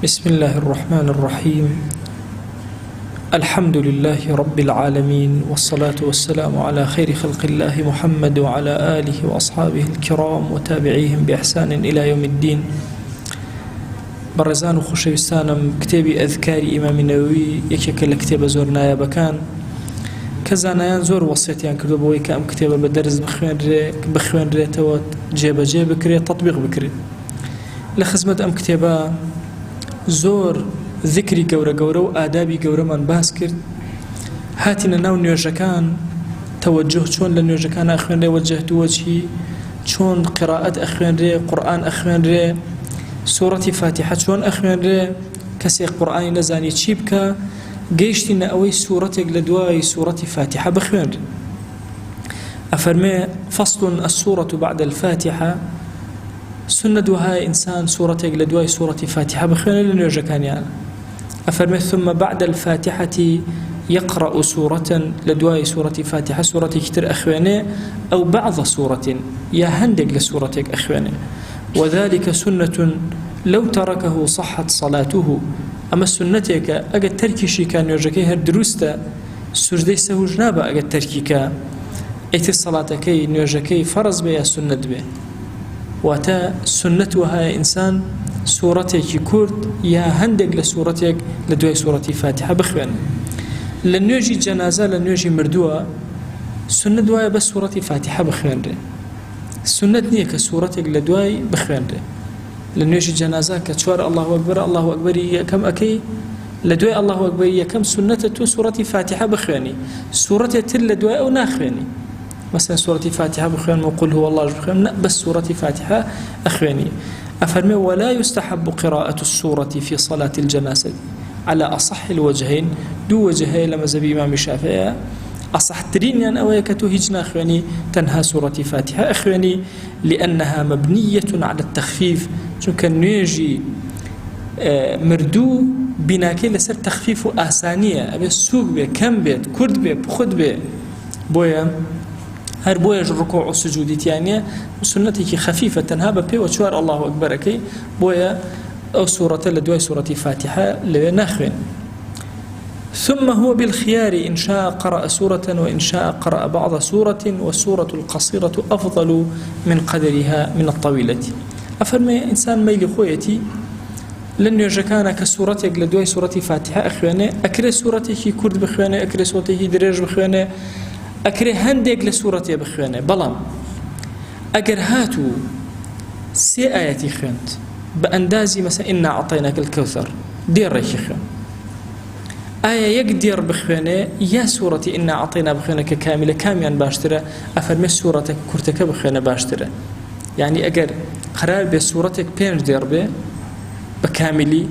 بسم الله الرحمن الرحيم. الحمد لله رب العالمين، والصلاة والسلام على خير خلق الله محمد وعلى آله وأصحابه الكرام وتابعيهم بإحسان إلى يوم الدين. برزان وخشوستانم كتابي أذكار إمام النووي يكيك لكتاب زور نایابەکان کە زانایان زۆر وەسیەتیان کردو بۆی کە ئەم کتێبە بە دەرز بخوێنرێتەوە، جێبەجێ بکرێت، تەطبیق بکرێت. لە خزمەت ئەم کتێبە زۆر ذکری گەورە و ئادابی گەورەمان باس کرد. هاتینە ناو نوێژەکان، تەوەجه چۆن لە نوێژەکان ئەخوێنرێ، وەجهت وەجهی چۆن قراءەت ئەخوێنرێ، قورئان ئەخوێنرێ، سوورەتی فاتحە چۆن ئەخوێنرێ، کەسێک قورئانی نەزانی چی بکە، گەیشتینە ئەوەی سوورەتێک لە دوای سوورەتی فاتحە بخوێنرێ. ئەفەرمێ فصل السورة بعد الفاتحة، سنة وهاي إنسان سورتك لدواي سورة فاتحة بخير لنوجه كان يعني. أفرمي ثم بعد الفاتحة يقرأ سورة لدواي سورة فاتحة، سورة كتير أخواني أو بعض سورة يا هندق لسورتك أخواني، وذلك سنة لو تركه صحت صلاته. أما سنتك أجد تركي كان يوجكي هالدروستا سجدي سهو جنابا أجد تركيك أيت الصلاة كي نيوجكي فرض بيا سنة بيه. واتا سنة وهاي إنسان سورتك كرد يا هندق لسورتك لدواي سورة فاتحة بخوان. لنيوجي جنازة لنيوجي مردوة سنة دواي بس سورة فاتحة بخوان ري. سنة نيك سورتك لدواي بخوان ري. لنيوجي جنازة كتشوار الله أكبر الله أكبر كم أكي لدواي الله أكبر كم سنة تو سورة فاتحة بخواني، سورة تل لدواي أو ناخواني. مثلا سورة فاتحة بخوان وقل هو الله بخوان، بس سورة فاتحة أخواني. أفرمي ولا يستحب قراءة السورة في صلاة الجنازة على أصح الوجهين، دو وجهين لما زبي إمام الشافعي أصح ترين يعني أويك تهجنا أخواني تنهى سورة فاتحة أخواني، لأنها مبنية على التخفيف. شو كان يجي مردو بناكي لسر تخفيف آسانية، أبي السوق بي كم بيت كرد بي بخد بي بويا هر بويا الركوع والسجود يعني سنتك خفيفة تنهاب بي وشوار الله أكبر كي بويا أو سورة لدواي سورة فاتحة لنخوين. ثم هو بالخيار إن شاء قرأ سورة وإن شاء قرأ بعض سورة، والسورة القصيرة أفضل من قدرها من الطويلة. أفرمي إنسان ميل خويتي لن يجكانا كسورتك لدواي سورة فاتحة أخواني، أكري سورتك كرد بخواني، أكري سورتك دريج بخواني، أكره هندق لسورة بخوانه. بلام أجر هاتو سي آياتي خنت بأندازي مثلا إنا أعطيناك الكوثر دير ريخي خن آية يقدر بخوانه يا سورة إنا أعطينا بخوانه كاملة كاميان باشترة. أفرمي سورتك كرتك بخوانه باشترة، يعني أجر قرار بسورتك بينج دير به بكاملي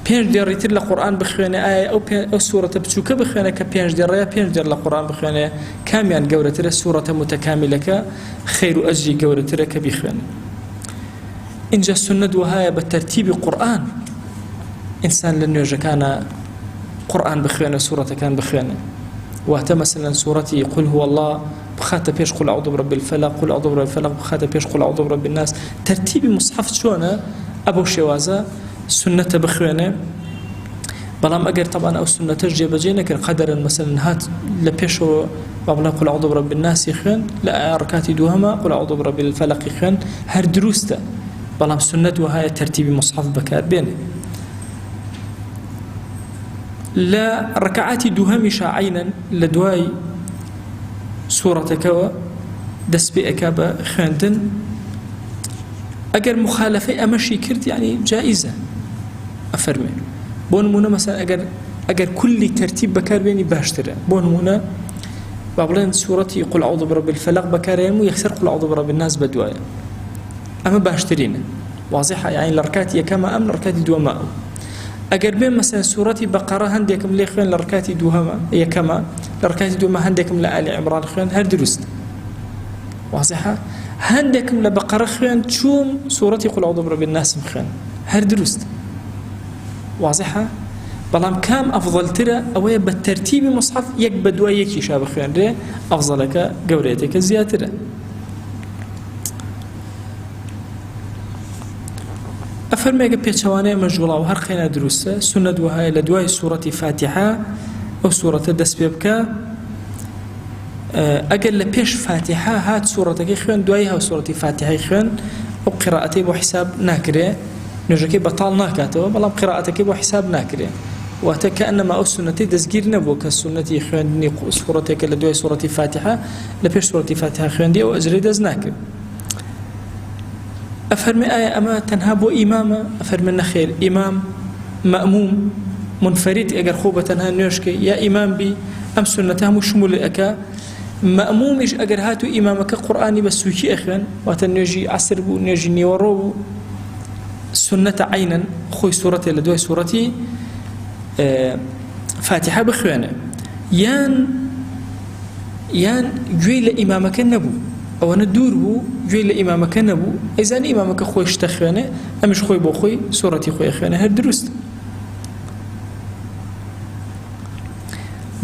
بينج دير يتر لقرآن بخوانه آية أو سورة بتشوك بخوانه كبينج دير يا بينج دير لقرآن بخوانه كاميان جورة ترى سورة متكاملة خير أجري جورة ترى كبخوانه. إن جاء السنة وهاي بالترتيب قرآن، إنسان لن يجا كان قرآن بخوانه سورة كان بخوانه، وهذا مثلا سورتي قل هو الله بخاطر بيش قل أعوذ برب الفلق، قل أعوذ برب الفلق بخاطر بيش قل أعوذ برب الناس. ترتيب مصحف شونه أبو شوازة سنة بخوانه. بلام أجر طبعا أو سنة جيب جينا كان قدرا مثلا هات لبيشو بابنا قل أعوذ برب الناس يخن، لا ركعتي دوهما قل أعوذ برب الفلق يخن، هر دروسته. بلام سنة وهاي ترتيب مصحف بكار بينه. لا ركعاتي دوهمش عينا لدواي سورة كوا دس بأكابا خاندن. أجر مخالفة أمشي كرت يعني جائزة. أفرمي بون منا مثلا أجر كل ترتيب بكار بيني باشترى بون منا بابلين سورتي قل أعوذ برب الفلق بكار يمو يخسر قل أعوذ برب الناس بدوايا، أما باشترين واضحة يعني لركاتي كما أم لركاتي دوما. أجر بين مثلا سورتي بقرة هندكم لي خين لركاتي دوما هي كما لركاتي دوما هندكم لآل عمران خين هر درست واضحة. هندكم لبقرة خين تشوم سورتي قل أعوذ برب الناس مخين هر درست واضحة. بلام كام أفضل ترى أوي بالترتيب مصحف يك بدوا يك شابه خين ري أفضلك جوريتك زيادة. أفرمي بيتشواني مجولا وهر خينا دروسة سنة وهاي لدواي سورة فاتحة أو سورة دس بيبكا أقل لبيش فاتحة هات سورة كيخوان دوايها سورة فاتحة يخوان أو قراءتي بحساب ناكري نجاكي بطال ناكاتو بلام قراءتك بحساب ناكري وهتا كأنما أو سنتي دزگير نبو كالسنة يخوان سورة كلا دواي سورة فاتحة لبيش سورة فاتحة خوان دي أو أجري دز ناكري أفرمي آية أما تنهابو إمامة أفرمي نخير إمام مأموم منفرد أجر خوبة تنها نيوشكي يا إمام بي أم سنتها مشمول أكا مأموم إيش أجر هاتو إمامك قرآني بس وكي أخوان وتنيجي عصر بو نيجي نيورو سنة عينا خوي سورتي لدوي سورتي فاتحة بخوانة يان جوي لإمامك النبو أو أنا دور بو جوي لإمامك النبو إذا إمامك خوي اشتخوانة أمش خوي بو خوي سورتي خوي أخوانة هاد درست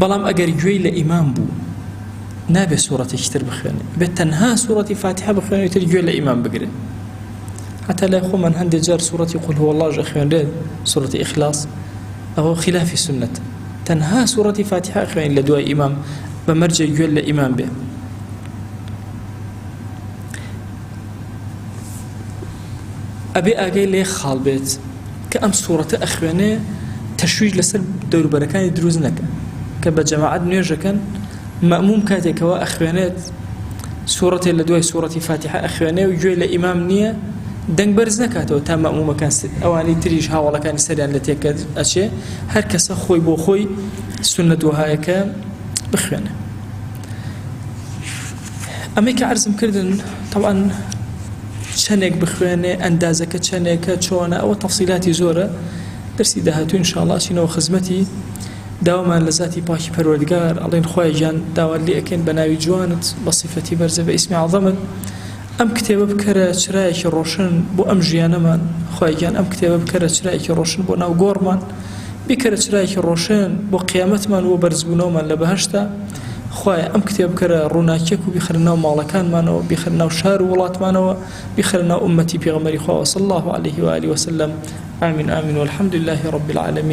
بلام أجر جوي لإمام بو نابي سورة يشتر بخوانة بتنها سورة فاتحة بخوانة يترجوي لإمام بقرأ حتى لا يخو من هندي جار سورة يقول هو الله أخوان سورة إخلاص أو خلاف السنة تنها سورة فاتحة أخوان لدواء إمام بمرجع يقول لإمام به أبي أجي لي خال بيت كأم سورة أخوانه تشويج لسر دور بركان يدروز نكا كبجماعة نيرجا كان مأموم كاتي كوا أخوانات سورة لدواء سورة فاتحة أخوانه ويجوي لإمام نية دنگ برز نکاتەوە تا مەمومەکان ئەوانەی تریش هاوڵەکانی سەریان لە تێکە ئەچێ هەر کەسە خۆی بۆ خۆی سنەت وهایەکە بخوێنێ. ئەمەی کە عەرزم کردن طبعاً چەندێک بخوێنێ ئەندازەکە چەندێکە چۆنە ئەوە تەفسیلاتی زۆرە دەرسی داهاتوو ئینشاءڵڵا چینەوە خزمەتی داوامان لە زاتی پاکی پەروەردگار ئەڵێن خوای گیان داوا لێ ئەکەین بە ناوی جوانت بە سیفەتی بەرزە بە ئیسمی عەظەمت ئەم کتێبە بکەرە چرایەکی ڕۆشن بۆ ئەم ژیانەمان خوای گیان ئەم کتێبە بکەرە چرایەکی ڕۆشن بۆ ناو گۆڕمان بیکەرە چرایەکی ڕۆشن بۆ قیامەتمان و بەرزبوونەوەمان لە بەهەشتا خوای ئەم کتێبە بکەرە ڕووناکیەک و بیخەرە ناو ماڵەکانمانەوە بیخەرە ناو شار و وڵاتمانەوە بیخەرە ناو ئومەتی پێغەمبەری خوا صلی الله عليه و آله وسلم آمین آمین والحمد لله رب العالمين.